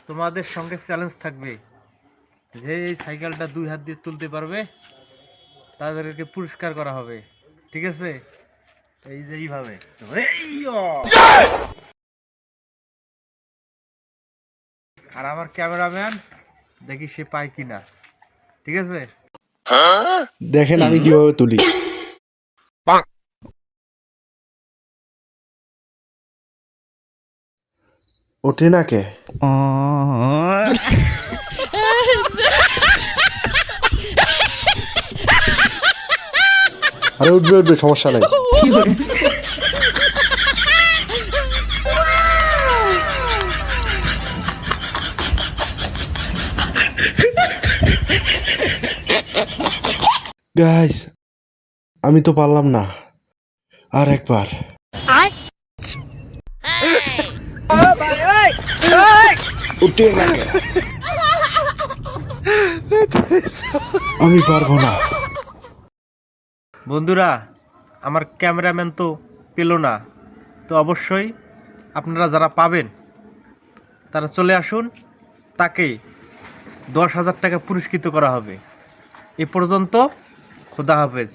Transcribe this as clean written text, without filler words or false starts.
তোমাদের সঙ্গে চ্যালেঞ্জ থাকবে, যে এই সাইকেলটা 2 হাত দিয়ে তুলতে পারবে তাদেরকে পুরস্কার করা হবে। ঠিক আছে, এই যে এইভাবে। আর আমার ক্যামেরাম্যান দেখি সে পায় কিনা। ঠিক আছে, দেখেন আমি কিভাবে তুলি। ওঠে না কে? আরে উঠবে উঠবে, সমস্যা নাই। গাইস, আমি তো পারলাম না, আর একবার। উঠে না কে? আমি পারবো না। বন্ধুরা, আমার ক্যামেরাম্যান তো পেল না, তো অবশ্যই আপনারা যারা পাবেন তারা চলে আসুন, তাকে 10,000 টাকা পুরস্কৃত করা হবে। এ পর্যন্ত, খোদা হাফেজ।